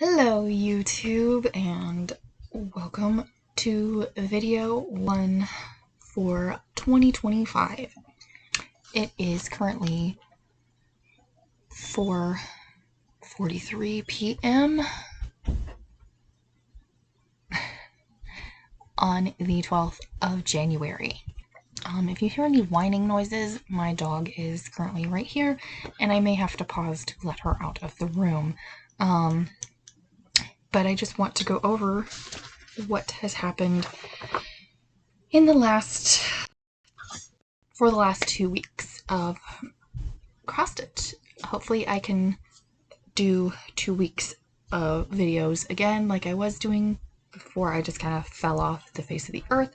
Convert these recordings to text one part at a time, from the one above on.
Hello YouTube, and welcome to video 1 for 2025. It is currently 4:43 p.m. on the 12th of January. If you hear any whining noises, my dog is currently right here, and I may have to pause to let her out of the room. But I just want to go over what has happened in the last 2 weeks of cross stitch. Hopefully I can do 2 weeks of videos again like I was doing before I just kind of fell off the face of the earth.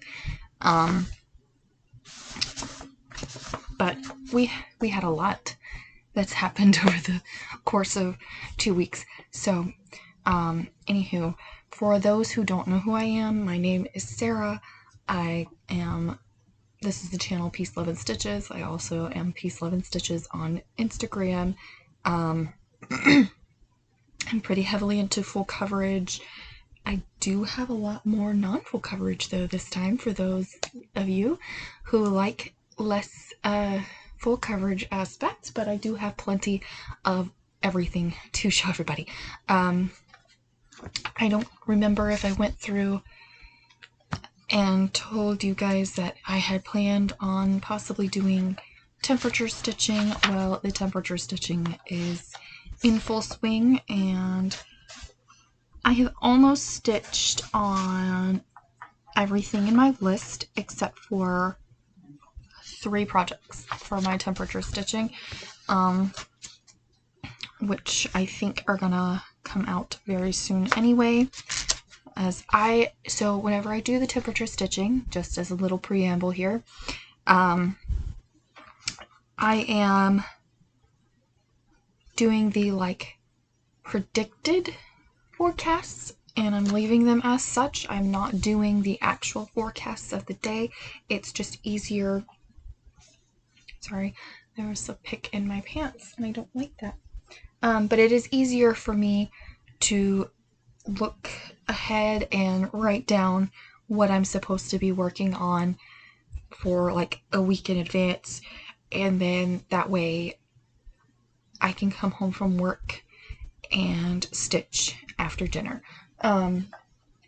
But we had a lot that's happened over the course of 2 weeks. So anywho, for those who don't know who I am, my name is Sarah. This is the channel Peace, Love, and Stitches. I also am Peace, Love, and Stitches on Instagram. I'm pretty heavily into full coverage. I do have a lot more non-full coverage though this time for those of you who like less full coverage aspects, but I do have plenty of everything to show everybody. I don't remember if I went through and told you guys that I had planned on possibly doing temperature stitching. Well, the temperature stitching is in full swing, and I have almost stitched on everything in my list except for 3 projects for my temperature stitching, which I think are gonna come out very soon anyway. So whenever I do the temperature stitching, just as a little preamble here, I am doing the predicted forecasts, and I'm leaving them as such. I'm not doing the actual forecasts of the day. It's just easier. Sorry, there was a pick in my pants and I don't like that. But it is easier for me to look ahead and write down what I'm supposed to be working on for like a week in advance, and then that way I can come home from work and stitch after dinner.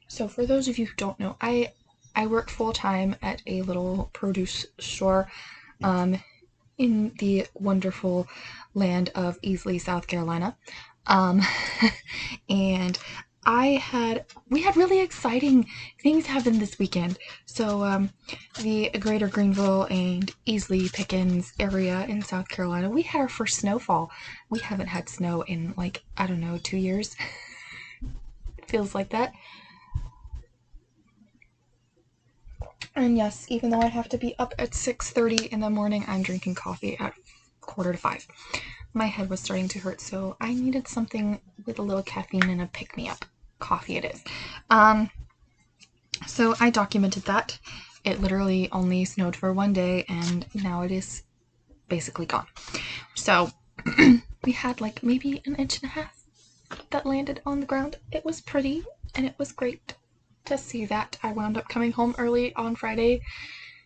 So for those of you who don't know, I work full-time at a little produce store in the wonderful land of Easley, South Carolina. And we had really exciting things happen this weekend. So the greater Greenville and Easley Pickens area in South Carolina, we had our first snowfall. We haven't had snow in I don't know, 2 years. It feels like that. And yes, even though I have to be up at 6:30 in the morning, I'm drinking coffee at 4:45. My head was starting to hurt, so I needed something with a little caffeine and a pick-me-up. Coffee it is. So I documented that. It literally only snowed for 1 day, and now it is basically gone. So we had maybe 1.5 inches that landed on the ground. It was pretty, and it was great to see that. I wound up coming home early on Friday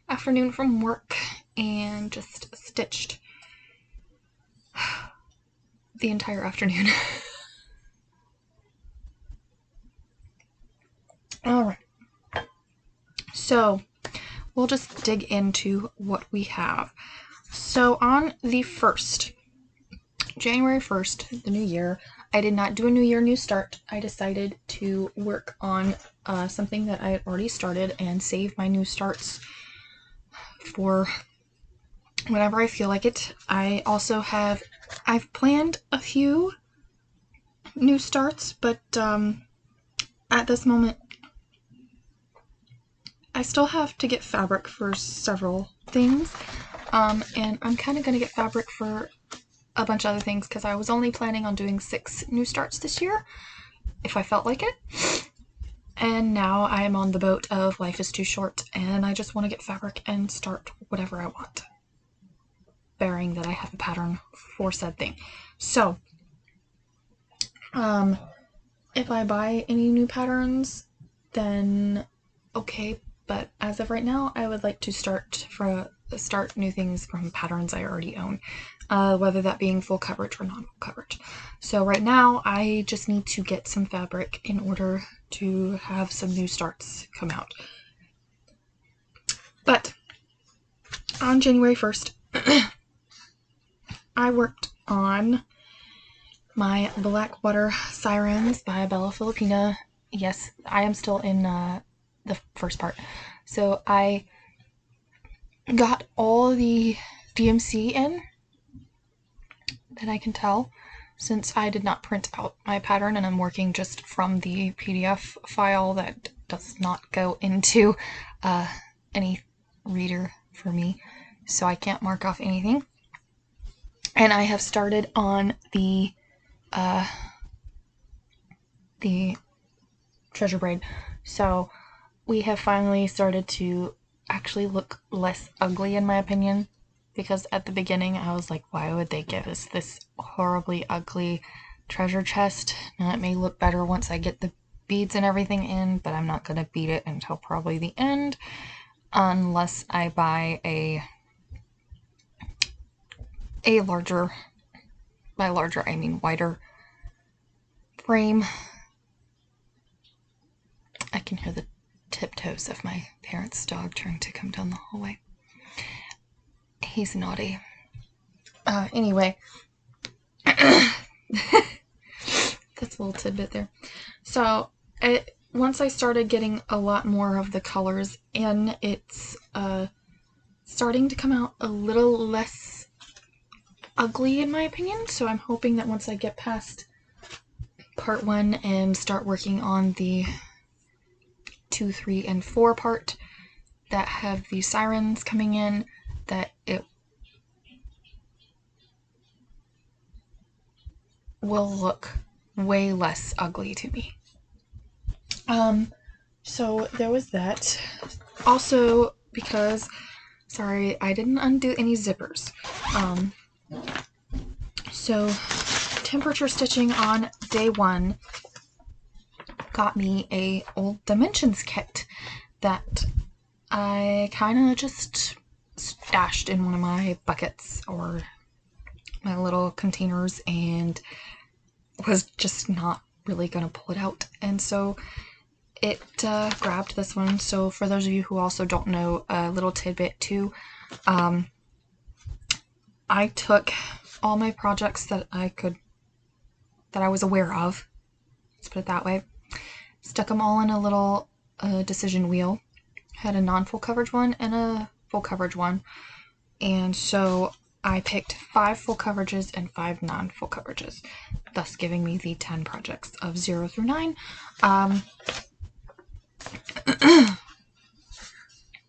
afternoon from work and just stitched the entire afternoon. Alright, so we'll just dig into what we have. So on the 1st, January 1st, the new year, I did not do a new year, new start. I decided to work on something that I had already started and save my new starts for whenever I feel like it. I've planned a few new starts, but at this moment I still have to get fabric for several things, and I'm kind of going to get fabric for a bunch of other things because I was only planning on doing 6 new starts this year if I felt like it. And now I am on the boat of life is too short, and I just want to get fabric and start whatever I want, bearing that I have a pattern for said thing. So If I buy any new patterns, then okay, but as of right now, I would like to start new things from patterns I already own, whether that being full coverage or non-full coverage. So right now, I just need to get some fabric in order to have some new starts come out. But on January 1st, I worked on my Blackwater Sirens by Bella Filipina. Yes, I am still in the first part. So I got all the DMC in that I can tell, since I did not print out my pattern and I'm working just from the PDF file that does not go into any reader for me, so I can't mark off anything. And I have started on the treasure braid. So we have finally started to actually look less ugly, in my opinion, because at the beginning I was like, why would they give us this horribly ugly treasure chest? Now it may look better once I get the beads and everything in, but I'm not going to beat it until probably the end, unless I buy a larger, by larger I mean wider frame. I can hear the tiptoes of my parents' dog trying to come down the hallway. He's naughty. Anyway. That's a little tidbit there. So, once I started getting a lot more of the colors in, it's starting to come out a little less ugly, in my opinion. So I'm hoping that once I get past part 1 and start working on the 2, 3, and 4 part that have the sirens coming in, that it will look way less ugly to me. So there was that. Also, because, sorry, I didn't undo any zippers. So temperature stitching on day 1 got me a old dimensions kit that I kind of just stashed in one of my buckets or my little containers and was just not really gonna pull it out, and so it grabbed this one. So for those of you who also don't know, a little tidbit too, I took all my projects that I was aware of, let's put it that way, stuck them all in a little decision wheel. Had a non-full coverage one and a full coverage one, and so I picked 5 full coverages and 5 non-full coverages, thus giving me the 10 projects of 0 through 9.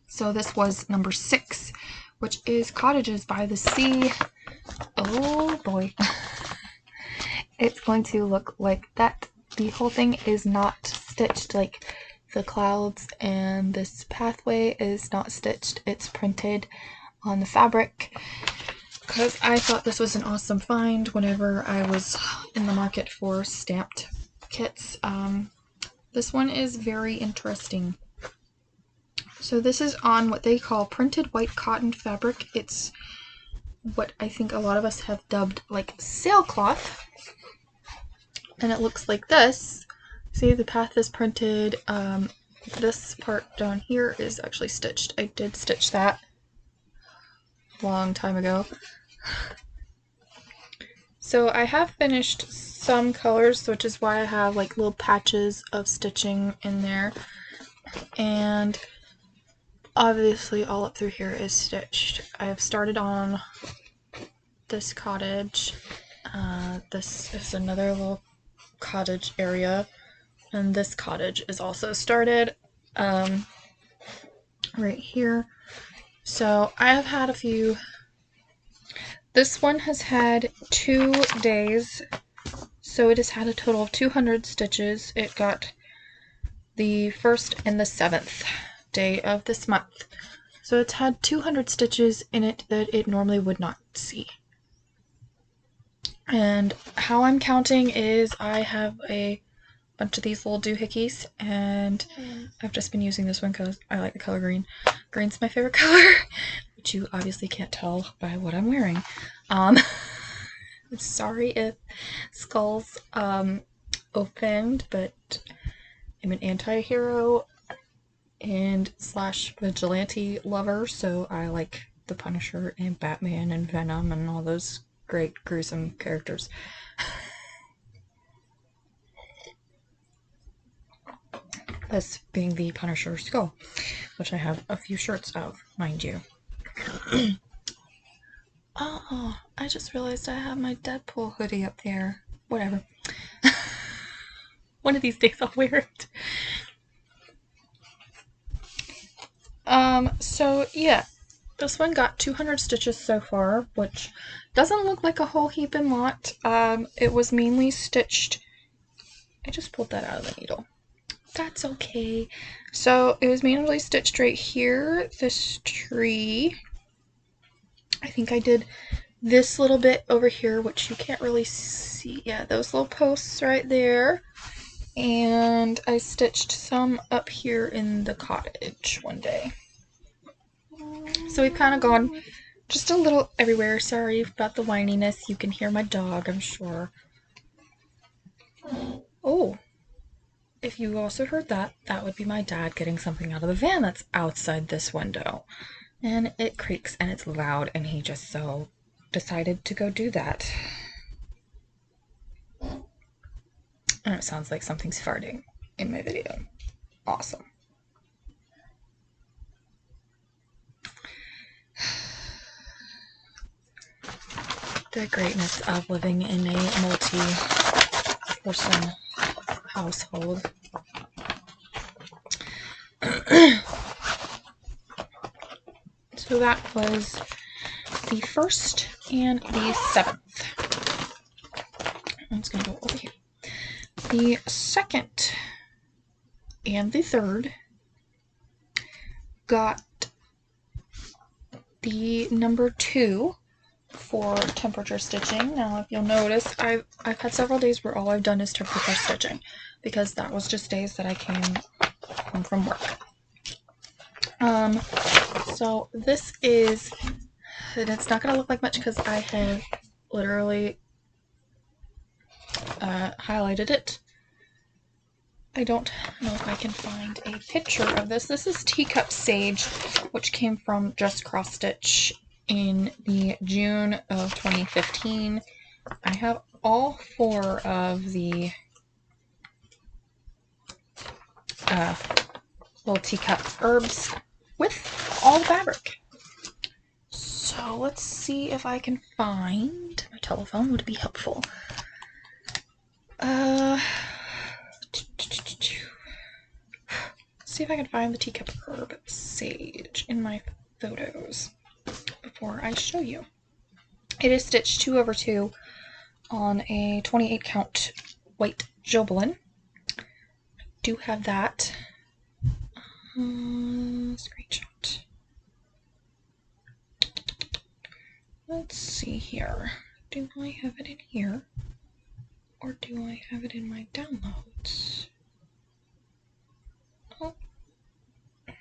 So this was number 6, which is Cottages by the Sea. Oh boy. It's going to look like that. The whole thing is not stitched, like the clouds and this pathway is not stitched. It's printed on the fabric, because I thought this was an awesome find whenever I was in the market for stamped kits. This one is very interesting. So this is on what they call printed white cotton fabric. It's what I think a lot of us have dubbed like sailcloth. And it looks like this. See, the path is printed. This part down here is actually stitched. I did stitch that a long time ago. So I have finished some colors, which is why I have like little patches of stitching in there. And obviously all up through here is stitched. I have started on this cottage. This is another little cottage area, and this cottage is also started right here. So I have had a few. This one has had 2 days, so it has had a total of 200 stitches. It got the 1st and the 7th day of this month, so it's had 200 stitches in it that it normally would not see. And how I'm counting is I have a bunch of these little doohickeys, and I've just been using this one because I like the color green. Green's my favorite color, which you obviously can't tell by what I'm wearing. Sorry if skulls opened, but I'm an anti-hero and slash vigilante lover, so I like the Punisher and Batman and Venom and all those great gruesome characters. This being the Punisher skull, which I have a few shirts of, mind you. Oh, I just realized I have my Deadpool hoodie up there. Whatever. One of these days I'll wear it. So yeah, this one got 200 stitches so far, which doesn't look like a whole heaping lot. It was mainly stitched. I just pulled that out of the needle. That's okay. So it was mainly stitched right here, this tree. I think I did this little bit over here, which you can't really see. Yeah, those little posts right there. And I stitched some up here in the cottage one day. So we've kind of gone just a little everywhere. Sorry about the whininess. You can hear my dog, I'm sure. Oh, if you also heard that, that would be my dad getting something out of the van that's outside this window. And it creaks and it's loud, and he just so decided to go do that. And it sounds like something's farting in my video. Awesome. The greatness of living in a multi-person household. So that was the 1st and the 7th. I'm just going to go over here. The 2nd and the 3rd got the number 2 for temperature stitching. Now, if you'll notice, I've had several days where all I've done is temperature stitching, because that was just days that I came home from work. So this is, and it's not going to look like much because I have literally highlighted it. I don't know if I can find a picture of this. This is Teacup Sage, which came from Just Cross Stitch in the June of 2015. I have all 4 of the little teacup herbs with all the fabric. So let's see if I can find, my telephone would be helpful. See if I can find the teacup herb sage in my photos before I show you. It is stitched 2 over 2 on a 28 count white Jobelin. Do have that. Screenshot. Let's see here. Do I have it in here? Or do I have it in my downloads? Oh. It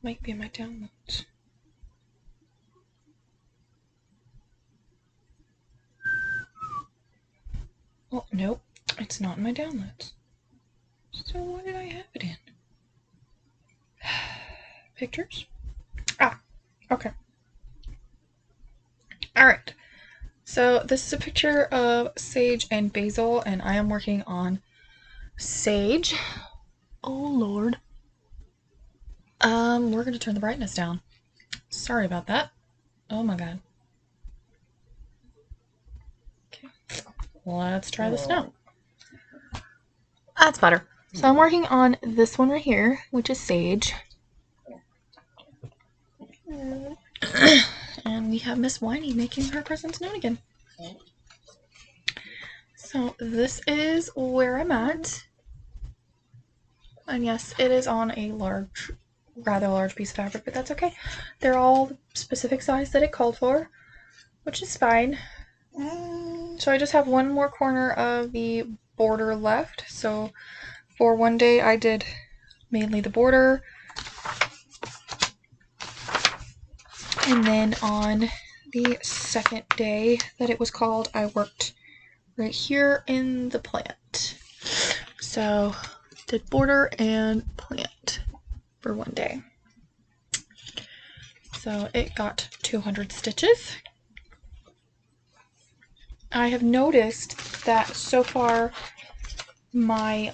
might be in my downloads. Oh, nope. It's not in my downloads. So what did I have it in? Pictures? Ah, okay. Alright. So this is a picture of sage and basil, and I am working on sage. Oh Lord. We're gonna turn the brightness down. Sorry about that. Oh my god. Okay. Let's try this now. That's better. So I'm working on this one right here, which is sage. And we have Miss Whiny making her presence known again. So this is where I'm at. And yes, it is on a rather large piece of fabric, but that's okay. They're all the specific size that it called for, which is fine. So I just have one more corner of the border left. So for one day I did mainly the border, and then on the second day that it was called, I worked right here in the plant. So did border and plant for one day. So it got 200 stitches. I have noticed that so far my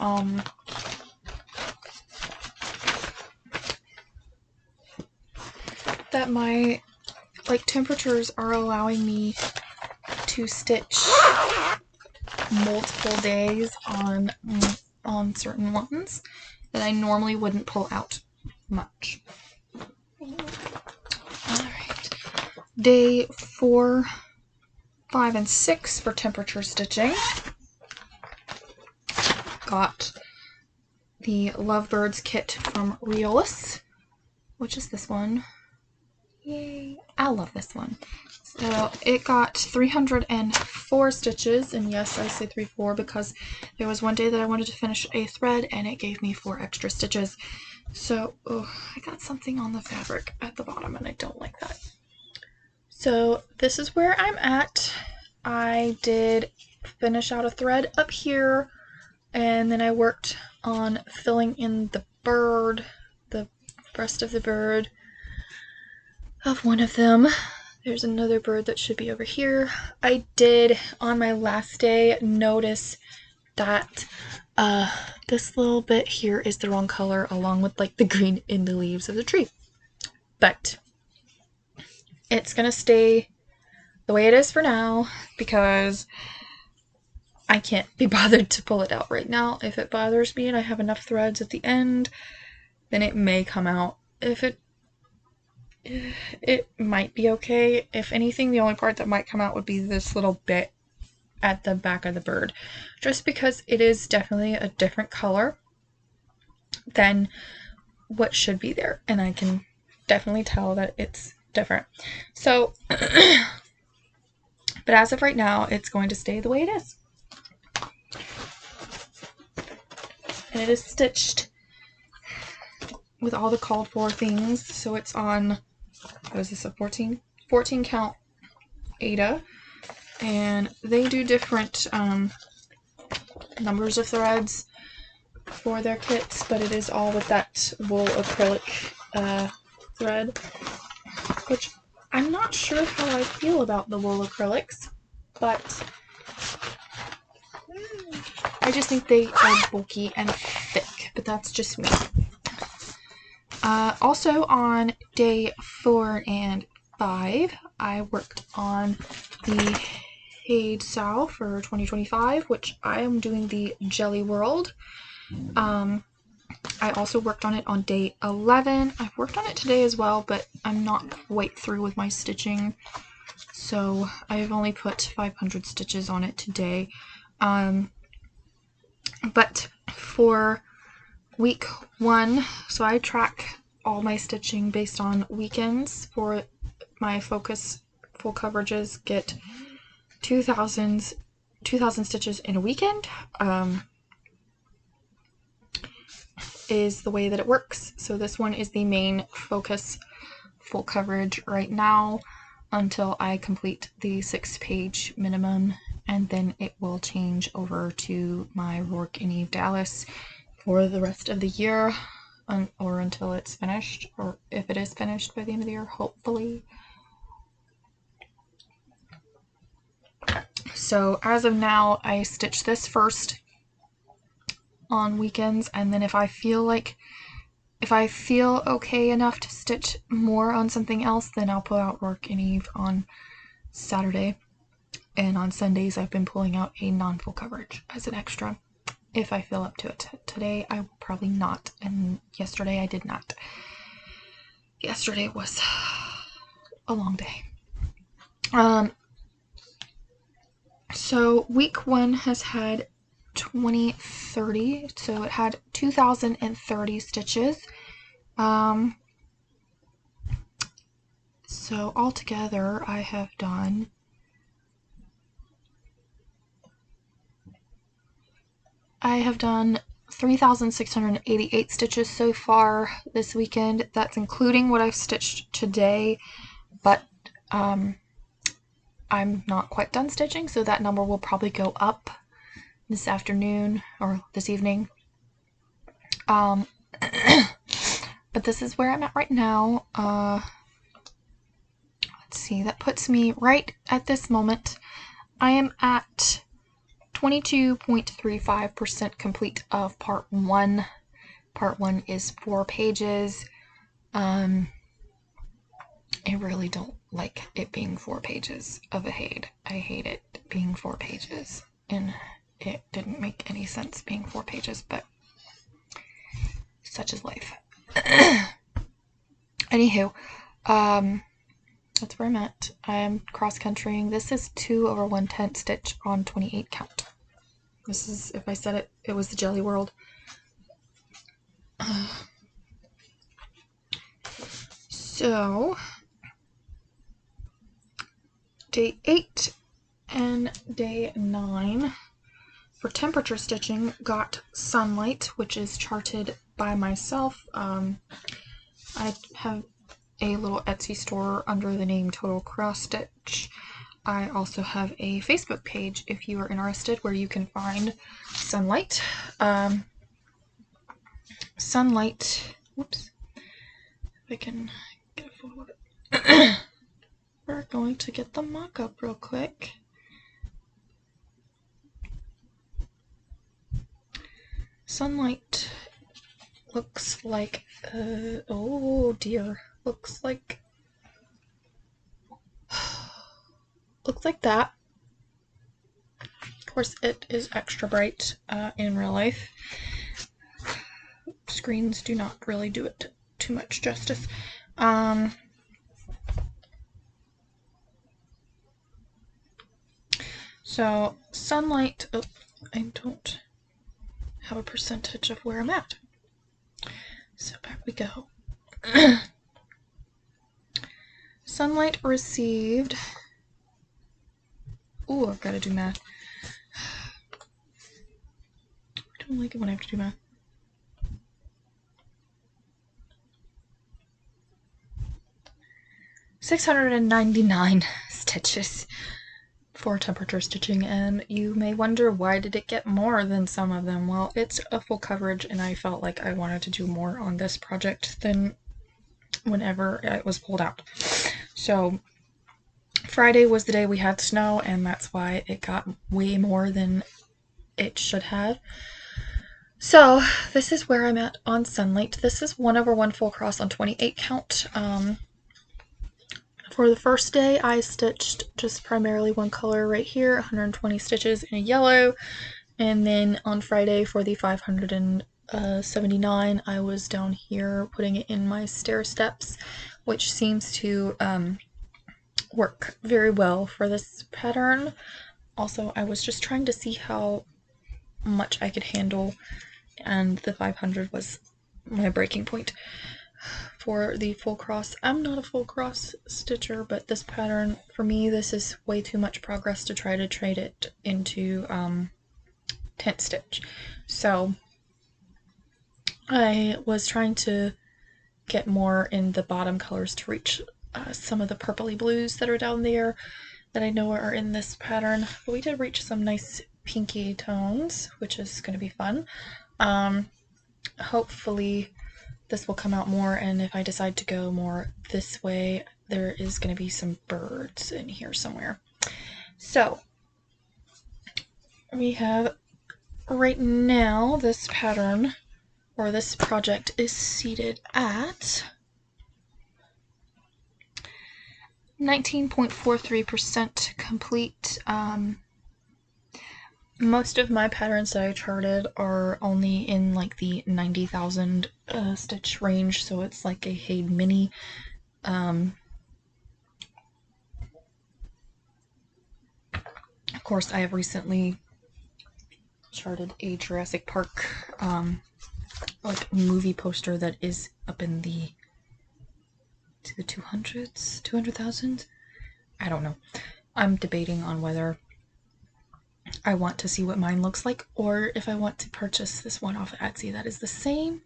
temperatures are allowing me to stitch multiple days on certain ones that I normally wouldn't pull out much. Alright. Day 4, 5, and 6 for temperature stitching. Got the Lovebirds kit from Reolus, which is this one. Yay! I love this one. So it got 304 stitches, and yes, I say 3-4 because there was one day that I wanted to finish a thread and it gave me 4 extra stitches. So, I got something on the fabric at the bottom and I don't like that. So this is where I'm at. I did finish out a thread up here, and then I worked on filling in the bird, the breast of the bird of one of them. There's another bird that should be over here. I did, on my last day, notice that this little bit here is the wrong color, along with like the green in the leaves of the tree. But it's gonna stay the way it is for now because I can't be bothered to pull it out right now. If it bothers me and I have enough threads at the end, then it may come out. If it might be okay. If anything, the only part that might come out would be this little bit at the back of the bird, just because it is definitely a different color than what should be there, and I can definitely tell that it's different. So, but as of right now, it's going to stay the way it is. And it is stitched with all the called for things, so it's on, what is this, a 14 count Aida, and they do different numbers of threads for their kits, but it is all with that wool acrylic thread, which I'm not sure how I feel about the wool acrylics, but I just think they are bulky and thick, but that's just me. Also on day 4 and 5, I worked on the Haid Sow for 2025, which I am doing the Jelly World. I also worked on it on day 11. I've worked on it today as well, but I'm not quite through with my stitching, so I've only put 500 stitches on it today. But for week 1, so I track all my stitching based on weekends. For my focus full coverages, get 2,000 stitches in a weekend. Is the way that it works. So this one is the main focus full coverage right now until I complete the 6-page minimum, and then it will change over to my Rourke and Eve Dallas for the rest of the year, or until it's finished, or if it is finished by the end of the year, hopefully. So as of now, I stitch this first on weekends, and then if I feel okay enough to stitch more on something else, then I'll pull out Rourke and Eve on Saturday. And on Sundays, I've been pulling out a non-full coverage as an extra if I feel up to it. Today, I will probably not, and yesterday I did not. Yesterday was a long day. So week 1 has had 2030, so it had 2,030 stitches. So altogether, I have done I have done 3,688 stitches so far this weekend. That's including what I've stitched today, but I'm not quite done stitching, so that number will probably go up this afternoon or this evening. But this is where I'm at right now. Let's see, that puts me right at this moment. I am at 22.35% complete of part 1. Part 1 is 4 pages. I really don't like it being 4 pages of a hade. I hate it being 4 pages, and it didn't make any sense being 4 pages, but such is life. Anywho, that's where I'm at. I'm cross-countrying. This is 2 over 1/10 stitch on 28 count. This is, if I said it, it was the Jelly World. So, day 8 and day 9 for temperature stitching got sunlight, which is charted by myself. I have a little Etsy store under the name Total Cross Stitch. I also have a Facebook page if you are interested, where you can find sunlight. Sunlight, whoops, if I can get a photo of it. We're going to get the mock-up real quick. Sunlight looks like, oh dear, looks like that. Of course, it is extra bright in real life. Screens do not really do it too much justice. So sunlight, oh, I don't have a percentage of where I'm at. So back we go. Sunlight received, ooh, I've got to do math. I don't like it when I have to do math. $699 stitches for temperature stitching, and you may wonder, why did it get more than some of them? Well, it's a full coverage, and I felt like I wanted to do more on this project than whenever it was pulled out. So Friday was the day we had snow, and that's why it got way more than it should have. So this is where I'm at on sunlight. This is 1 over 1 full cross on 28 count. For the first day, I stitched just primarily one color right here, 120 stitches in a yellow, and then on Friday for the 579, I was down here putting it in my stair steps, which seems to work very well for this pattern. Also, I was just trying to see how much I could handle, and the 500 was my breaking point for the full cross. I'm not a full cross stitcher, but this pattern, for me, this is way too much progress to try to trade it into tent stitch. So I was trying to get more in the bottom colors to reach some of the purpley blues that are down there that I know are in this pattern. But we did reach some nice pinky tones, which is going to be fun. Hopefully this will come out more, and if I decide to go more this way, there is going to be some birds in here somewhere. So we have right now this pattern, or this project, is seated at 19.43% complete. Most of my patterns that I charted are only in like the 90,000 stitch range, so it's like a Hade Mini. Of course, I have recently charted a Jurassic Park like movie poster that is up in the 200,000. I don't know. I'm debating on whether I want to see what mine looks like, or if I want to purchase this one off of Etsy that is the same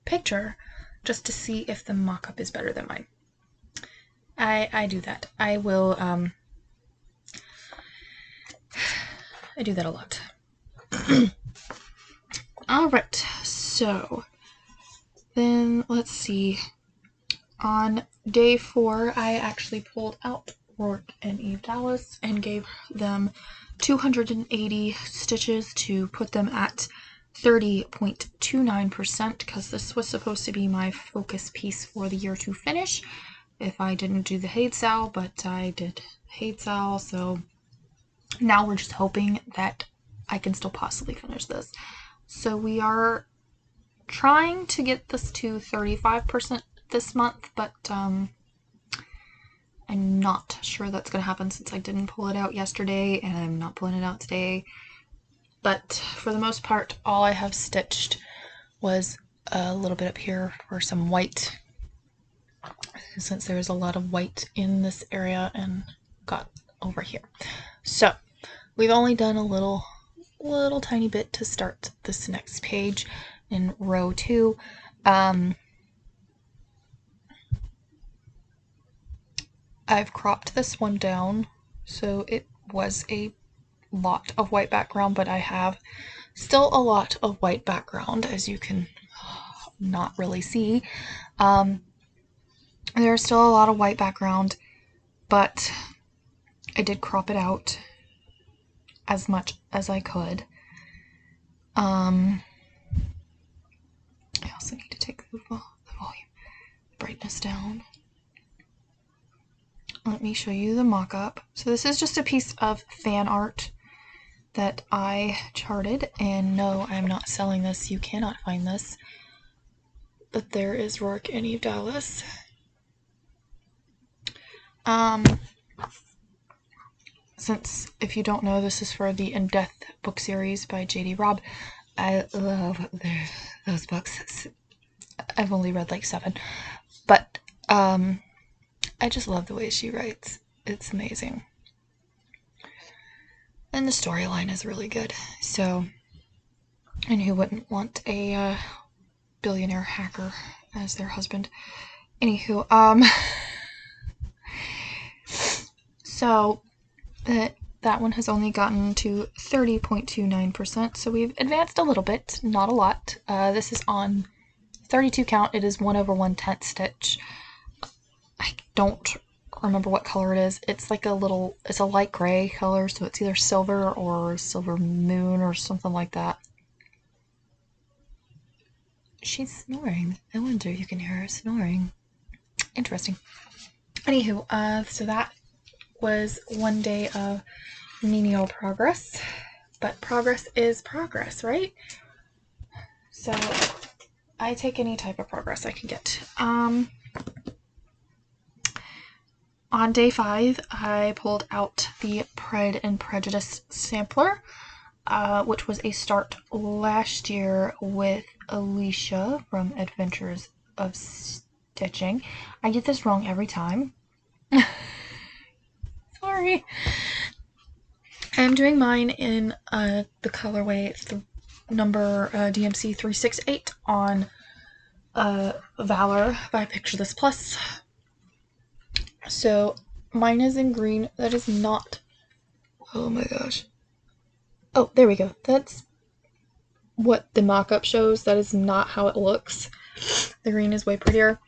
picture, just to see if the mock-up is better than mine. I do that. I will, I do that a lot. Alright, so then let's see. On day 4, I actually pulled out Rourke and Eve Dallas and gave them 280 stitches to put them at 30.29% because this was supposed to be my focus piece for the year to finish if I didn't do the Haid Sal, but I did Haid Sal, so now we're just hoping that I can still possibly finish this. So we are trying to get this to 35% this month, but I'm not sure that's going to happen since I didn't pull it out yesterday and I'm not pulling it out today. But for the most part, all I have stitched was a little bit up here for some white, since there's a lot of white in this area and got over here. So we've only done a little tiny bit to start this next page in row 2. I've cropped this one down, so it was a lot of white background, but I have still a lot of white background, as you can not really see. There's still a lot of white background, but I did crop it out as much as I could. I also need to take the volume brightness down. Let me show you the mock-up. So this is just a piece of fan art that I charted, and no, I'm not selling this. You cannot find this. But there is Rourke and Eve Dallas. Since, if you don't know, this is for the In Death book series by J.D. Robb. I love those books. I've only read like 7. But, I just love the way she writes. It's amazing. And the storyline is really good. So, and who wouldn't want a billionaire hacker as their husband? Anywho, so that one has only gotten to 30.29%, so we've advanced a little bit, not a lot. This is on 32 count. It is 1/110 stitch. I don't remember what color it is. It's like it's a light gray color, so it's either silver or silver moon or something like that. She's snoring. I wonder if you can hear her snoring. Interesting. Anywho, so that was one day of menial progress, but progress is progress, right? So I take any type of progress I can get. On day 5, I pulled out the Pride and Prejudice sampler, which was a start last year with Alicia from Adventures of Stitching. I get this wrong every time. Sorry. I'm doing mine in the colorway number DMC 368 on Valor by Picture This Plus. So mine is in green. That is not, oh my gosh. Oh, there we go. That's what the mock-up shows. That is not how it looks. The green is way prettier.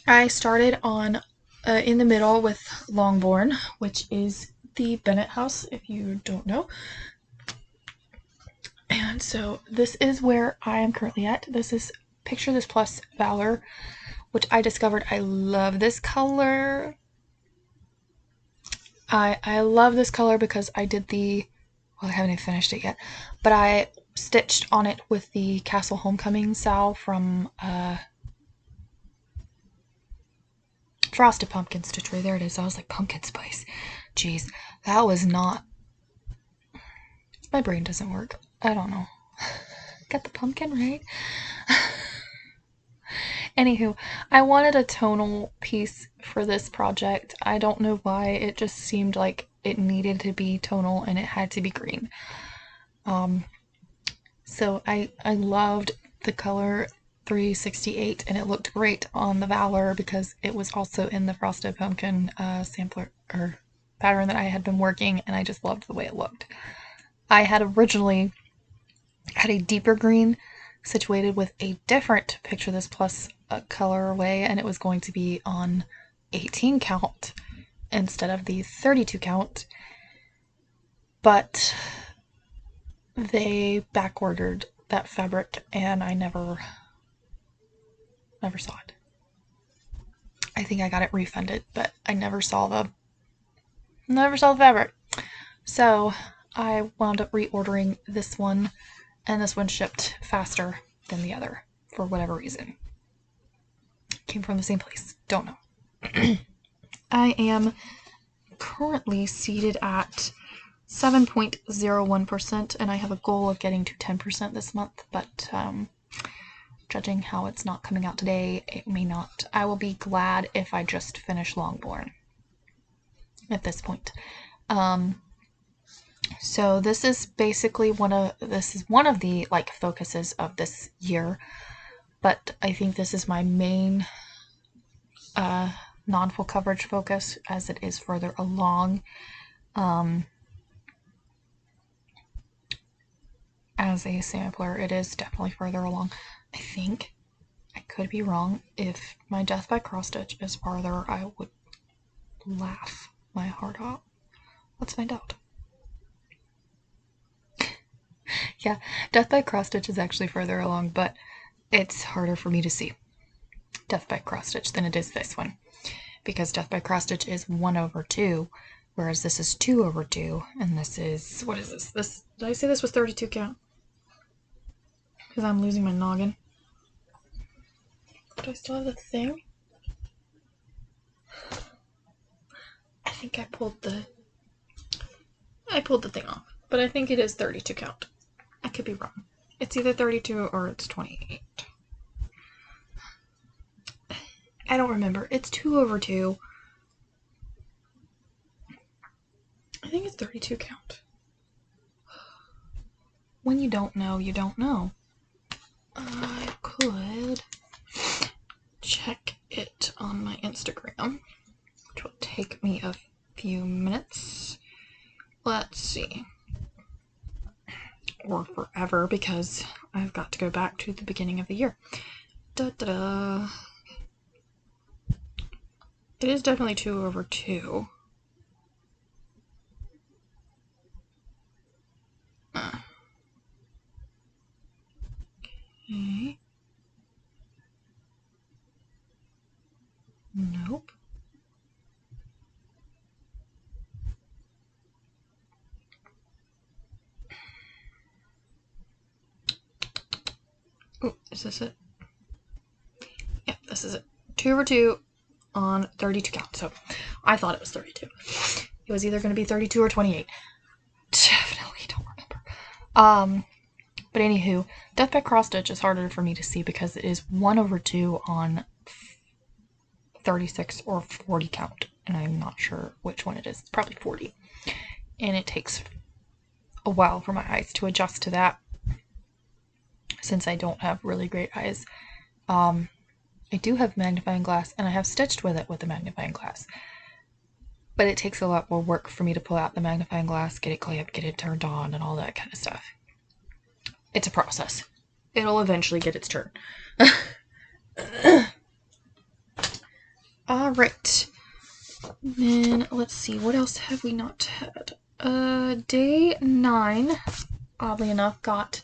I started on in the middle with Longbourn, which is the Bennett house, if you don't know. And so this is where I am currently at. This is Picture This Plus Valor, which I discovered I love this color. I love this color because I did well, I haven't even finished it yet, but I stitched on it with the Castle Homecoming Sal from Frosted Pumpkin Stitchery. There it is. I was like, pumpkin spice. Jeez, that was not... My brain doesn't work. I don't know. Got the pumpkin right? Anywho, I wanted a tonal piece for this project. I don't know why. It just seemed like it needed to be tonal and it had to be green. So I loved the color 368, and it looked great on the Valor because it was also in the Frosted Pumpkin sampler or pattern that I had been working, and I just loved the way it looked. I had originally had a deeper green situated with a different Picture This Plus colorway, and it was going to be on 18 count instead of the 32 count, but they back ordered that fabric and I never saw it. I think I got it refunded, but I never saw the fabric. So I wound up reordering this one, and this one shipped faster than the other for whatever reason. Came from the same place. Don't know. I am currently seated at 7.01%, and I have a goal of getting to 10% this month, but judging how it's not coming out today, it may not. I will be glad if I just finish Longbourn at this point. So this is basically one of the like focuses of this year, but I think this is my main non-full coverage focus as it is further along. As a sampler, it is definitely further along. I think, I could be wrong, if my Death by Cross Stitch is farther, I would laugh my heart out. Let's find out. Yeah, Death by Cross Stitch is actually further along, but it's harder for me to see Death by Cross Stitch than it is this one, because Death by Cross Stitch is 1/2, whereas this is 2/2, and this is, what is this? Did I say this was 32 count? Because I'm losing my noggin. Do I still have the thing? I think I pulled the thing off, but I think it is 32 count. I could be wrong. It's either 32 or it's 28. I don't remember. It's 2/2. I think it's 32 count. When you don't know, you don't know. I could check it on my Instagram, which will take me a few minutes. Let's see. Or forever, because I've got to go back to the beginning of the year. Da-da-da. It is definitely 2/2. Okay. Nope. Oh, is this it? Yeah, this is it. 2/2 on 32 count. So I thought it was 32. It was either going to be 32 or 28. Definitely don't remember. But anywho, Death by Cross Stitch is harder for me to see because it is 1/2 on 36 or 40 count, and I'm not sure which one it is. It's probably 40. And it takes a while for my eyes to adjust to that, since I don't have really great eyes. I do have magnifying glass, and I have stitched with it with the magnifying glass. But it takes a lot more work for me to pull out the magnifying glass, get it clamped, get it turned on, and all that kind of stuff. It's a process. It'll eventually get its turn. Alright. Then, let's see, what else have we not had? Day 9, oddly enough, got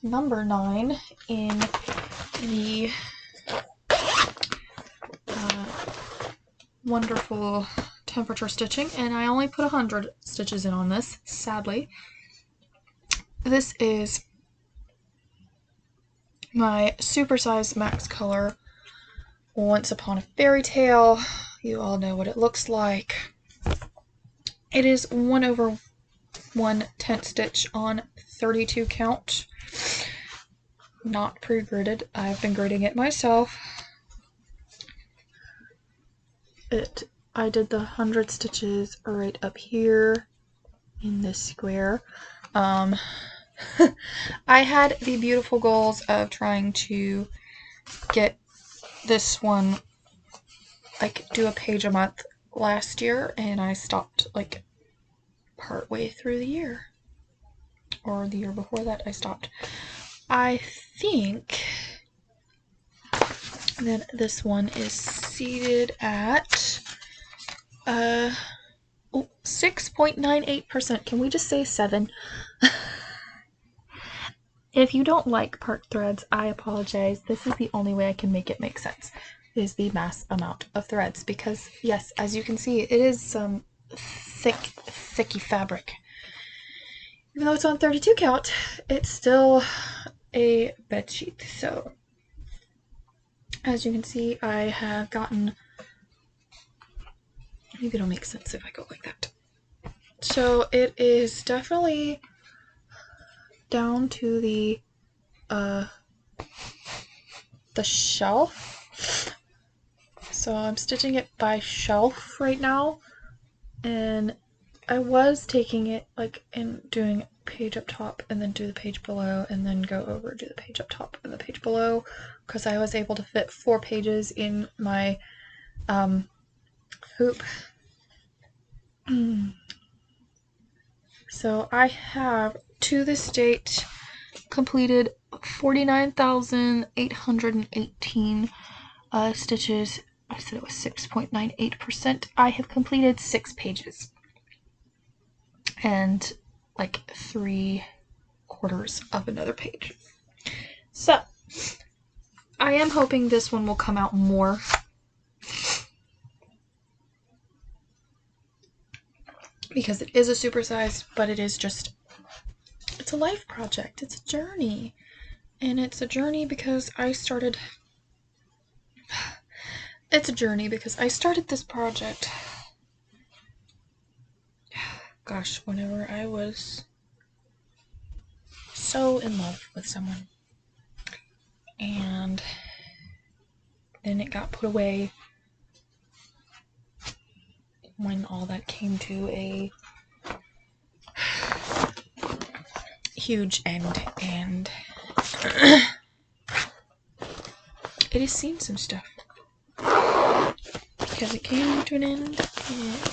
number 9 in the wonderful temperature stitching, and I only put 100 stitches in on this, sadly. This is my supersized max color Once Upon a Fairy Tale. You all know what it looks like. It is 1/1 stitch on 32 count. Not pre-gridded. I've been gridding it myself. I did the 100 stitches right up here in this square. I had the beautiful goals of trying to get this one, like, do a page a month last year, and I stopped like partway through the year, or the year before that I stopped. I think that this one is seated at 6.98%. Can we just say 7? If you don't like part threads, I apologize. This is the only way I can make it make sense, is the mass amount of threads, because yes, as you can see, it is some thicky fabric. Even though it's on 32 count, it's still a bed sheet. So as you can see, I have gotten, maybe it'll make sense if I go like that. So it is definitely down to the shelf. So I'm stitching it by shelf right now, and I was taking it like and doing page up top and then do the page below and then go over, do the page up top and the page below, because I was able to fit 4 pages in my hoop. So I have, to this date, completed 49,818 stitches. I said it was 6.98%. I have completed 6 pages and like 3/4 of another page. So I am hoping this one will come out more. Because it is a supersized, but it is just, it's a life project. It's a journey. And it's a journey because I started, it's a journey because I started this project, gosh, whenever I was so in love with someone. And then it got put away when all that came to a huge end, and it has seen some stuff because it came to an end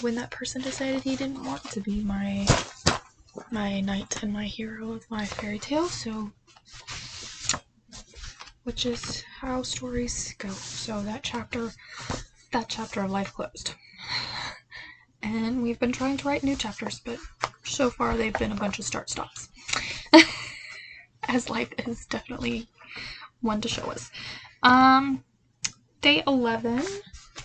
when that person decided he didn't want to be my knight and my hero of my fairy tale. So, which is how stories go. So that chapter of life closed. And we've been trying to write new chapters, but so far they've been a bunch of start-stops. As life is definitely one to show us. Day 11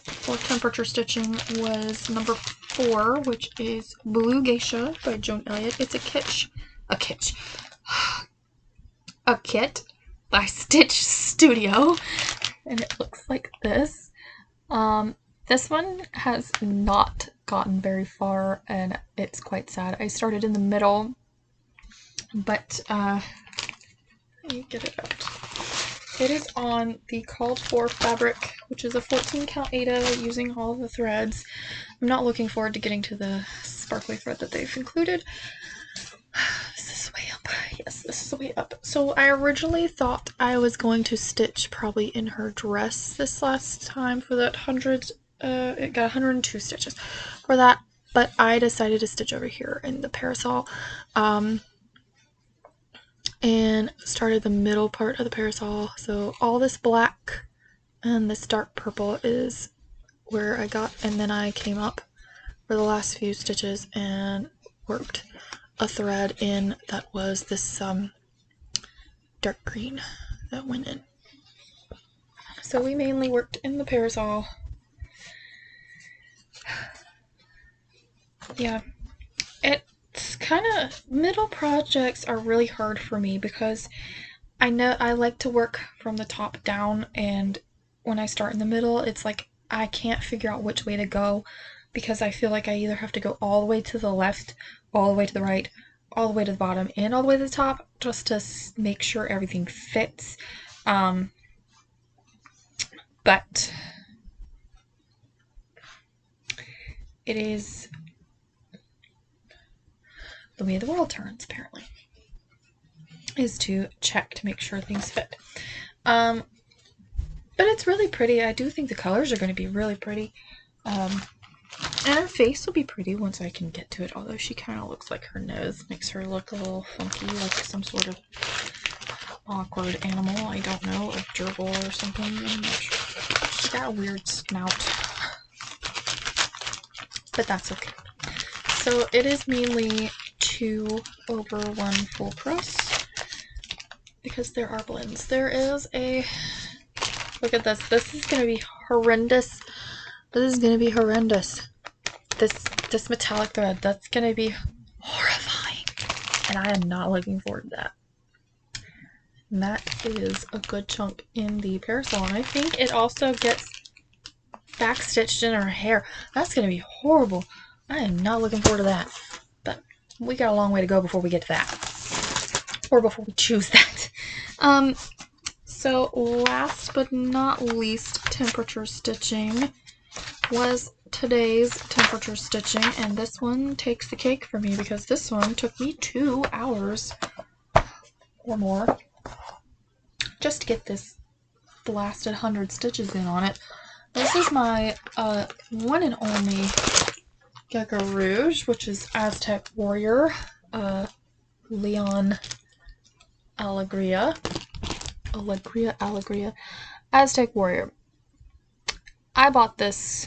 for temperature stitching was number 4, which is Blue Geisha by Joan Elliott. It's a kit by Stitch Studio, and it looks like this. This one has not gotten very far, and it's quite sad. I started in the middle, but let me get it out. It is on the called for fabric, which is a 14 count Aida using all the threads. I'm not looking forward to getting to the sparkly thread that they've included. This is way up. Yes, this is way up. So I originally thought I was going to stitch probably in her dress this last time for that 100. It got 102 stitches for that, but I decided to stitch over here in the parasol. And started the middle part of the parasol. So all this black and this dark purple is where I got, and then I came up for the last few stitches and worked a thread in that was this dark green that went in. So we mainly worked in the parasol. Yeah, it's kind of, middle projects are really hard for me because I know I like to work from the top down, and when I start in the middle, it's like I can't figure out which way to go because I feel like I either have to go all the way to the left, all the way to the right, all the way to the bottom, and all the way to the top just to make sure everything fits. But it is the way the world turns, apparently, is to check to make sure things fit. But it's really pretty. I do think the colors are going to be really pretty. And her face will be pretty once I can get to it, although she kind of looks like her nose makes her look a little funky, like some sort of awkward animal. I don't know, a gerbil or something. I'm not sure. She's got a weird snout. But that's okay. So it is mainly 2/1 full press because there are blends. There is a, look at this. This is going to be horrendous. This is going to be horrendous. This metallic thread, that's going to be horrifying. And I am not looking forward to that. And that is a good chunk in the parasol. And I think it also gets backstitched in her hair. That's going to be horrible. I am not looking forward to that. But we got a long way to go before we get to that. Or before we choose that. So last but not least, temperature stitching was today's temperature stitching, and this one takes the cake for me because this one took me 2 hours or more just to get this blasted 100 stitches in on it. This is my one and only Gecko Rouge, which is Aztec Warrior, Leon Alegria, Aztec Warrior. I bought this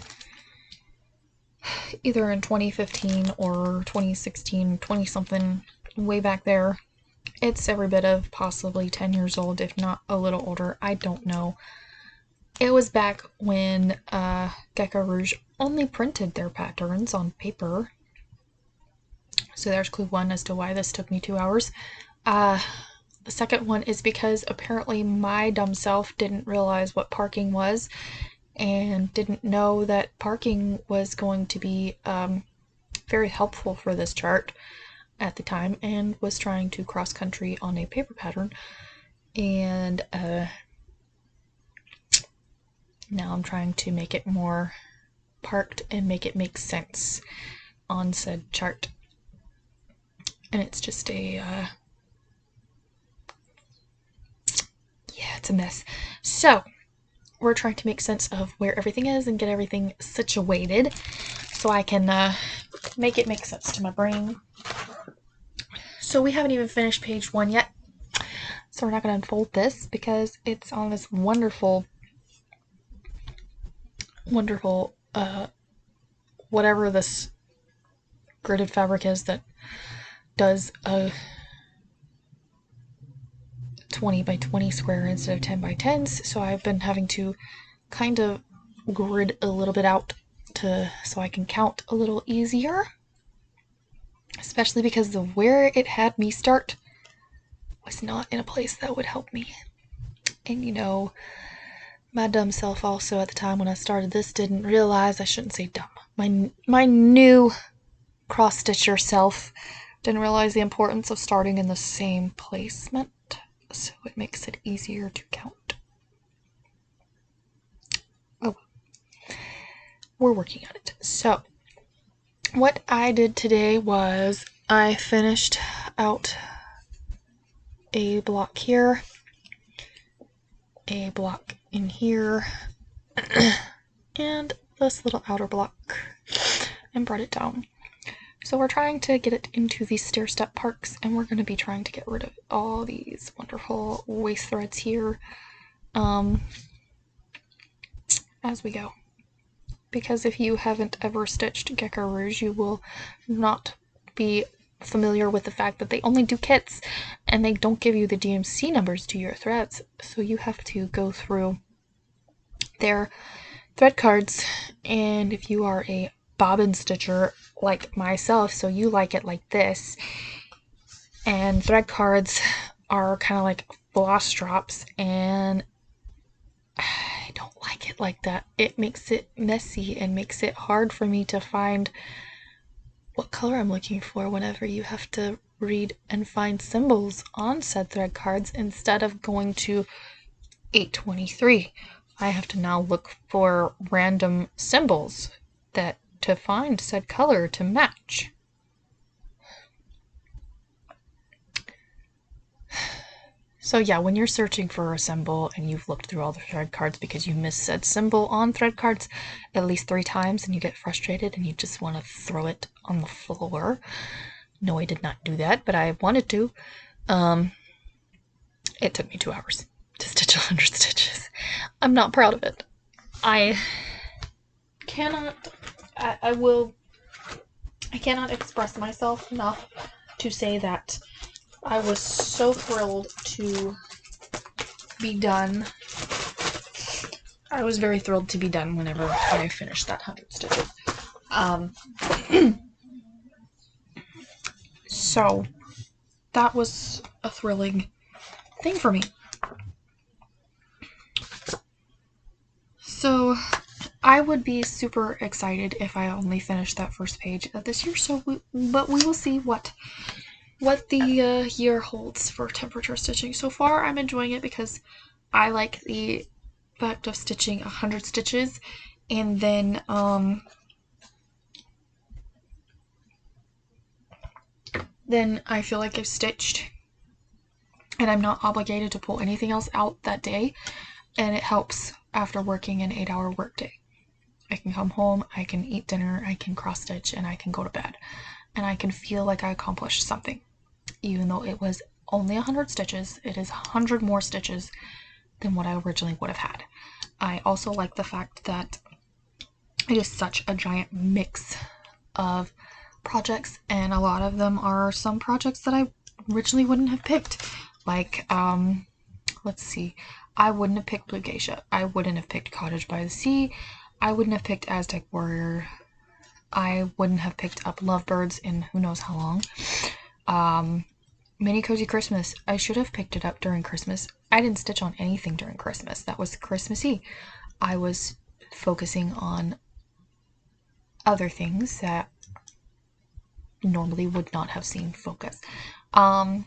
either in 2015 or 2016, 20-something, way back there. It's every bit of possibly 10 years old, if not a little older. I don't know. It was back when Gecko Rouge only printed their patterns on paper. So there's clue 1 as to why this took me 2 hours. The second one is because apparently my dumb self didn't realize what parking was and didn't know that parking was going to be very helpful for this chart at the time, and was trying to cross country on a paper pattern, and now I'm trying to make it more parked and make it make sense on said chart, and it's just a yeah, it's a mess. So we're trying to make sense of where everything is and get everything situated so I can make it make sense to my brain. So we haven't even finished page 1 yet, so we're not going to unfold this because it's on this wonderful whatever this gridded fabric is that does a 20 by 20 square instead of 10 by 10s, so I've been having to kind of grid a little bit out so I can count a little easier, especially because where it had me start was not in a place that would help me. And you know, my dumb self also at the time when I started this didn't realize, I shouldn't say dumb, my new cross stitcher self didn't realize the importance of starting in the same placement, so it makes it easier to count. Oh, we're working on it. So what I did today was I finished out a block here, a block in here, and this little outer block, and brought it down. So we're trying to get it into these stair step parks, and we're going to be trying to get rid of all these wonderful waist threads here as we go. Because if you haven't ever stitched Gecko Rouge, you will not be familiar with the fact that they only do kits, and they don't give you the DMC numbers to your threads, so you have to go through their thread cards. And if you are a bobbin stitcher like myself, so you like it like this, and thread cards are kind of like floss drops, and I don't like it like that. It makes it messy and makes it hard for me to find what color I'm looking for whenever you have to read and find symbols on said thread cards instead of going to 823. I have to now look for random symbols that to find said color to match. So yeah, when you're searching for a symbol and you've looked through all the thread cards because you missed said symbol on thread cards at least 3 times and you get frustrated and you just want to throw it on the floor. No, I did not do that, but I wanted to. It took me 2 hours to stitch 100 stitches. I'm not proud of it. I cannot express myself enough to say that I was so thrilled to be done. I was very thrilled to be done whenever I finished that 100 stitches. So that was a thrilling thing for me. So I would be super excited if I only finished that first page of this year. But we will see what the year holds for temperature stitching. So far, I'm enjoying it because I like the fact of stitching 100 stitches, and then I feel like I've stitched, and I'm not obligated to pull anything else out that day, and it helps after working an 8-hour workday. I can come home, I can eat dinner, I can cross stitch, and I can go to bed, and I can feel like I accomplished something. Even though it was only 100 stitches, it is 100 more stitches than what I originally would have had. I also like the fact that it is such a giant mix of projects, and a lot of them are some projects that I originally wouldn't have picked. Like, let's see, I wouldn't have picked Blue Geisha. I wouldn't have picked Cottage by the Sea. I wouldn't have picked Aztec Warrior. I wouldn't have picked up Lovebirds in who knows how long. Mini Cozy Christmas. I should have picked it up during Christmas. I didn't stitch on anything during Christmas. That was Christmassy. I was focusing on other things that normally would not have seen focus. I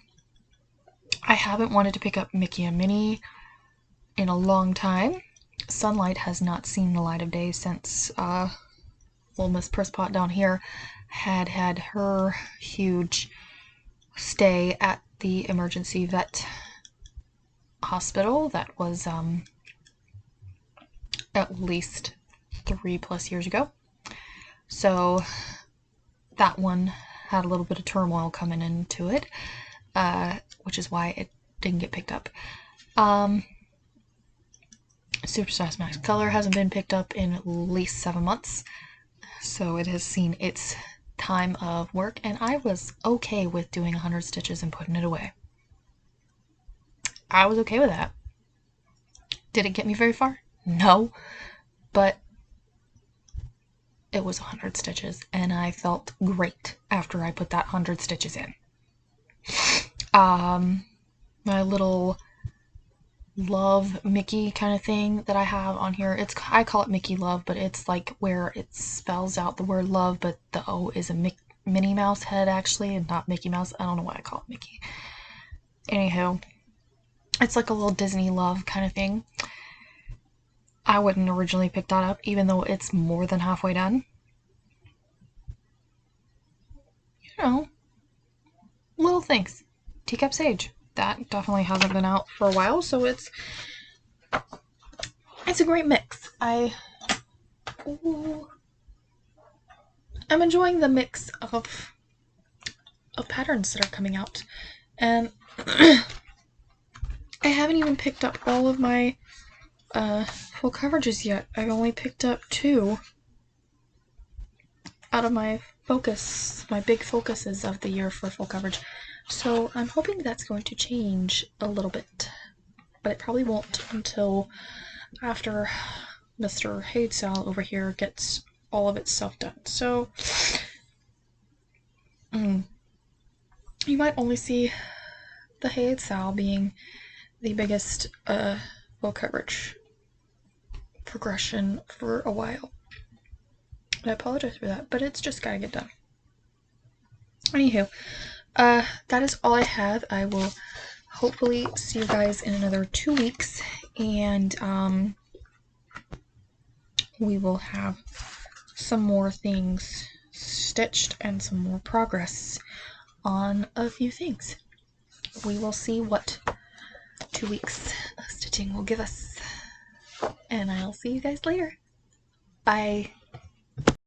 haven't wanted to pick up Mickey and Minnie in a long time. Sunlight has not seen the light of day since little Miss Presspot down here had her huge stay at the emergency vet hospital that was at least 3+ years ago. So that one had a little bit of turmoil coming into it, which is why it didn't get picked up. Superstars Max Color hasn't been picked up in at least 7 months, so it has seen its time of work, and I was okay with doing 100 stitches and putting it away. I was okay with that. Did it get me very far? No, but it was 100 stitches, and I felt great after I put that 100 stitches in. My little love Mickey kind of thing that I have on here, I call it Mickey Love, but it's like where it spells out the word love, but the O is a Minnie Mouse head actually, and not Mickey Mouse. I don't know why I call it Mickey. Anywho, it's like a little Disney love kind of thing. I wouldn't originally pick that up, even though it's more than halfway done. You know, little things. Teacup Sage. That definitely hasn't been out for a while, so it's a great mix. I'm enjoying the mix of patterns that are coming out, and I haven't even picked up all of my full coverages yet. I've only picked up 2 out of my big focuses of the year for full coverage. So I'm hoping that's going to change a little bit, but it probably won't until after Mr. Hadesal over here gets all of its stuff done. So you might only see the Hadesal being the biggest full coverage progression for a while. I apologize for that, but it's just gotta get done. Anywho, that is all I have. I will hopefully see you guys in another 2 weeks, and we will have some more things stitched and some more progress on a few things. We will see what 2 weeks of stitching will give us, and I'll see you guys later. Bye.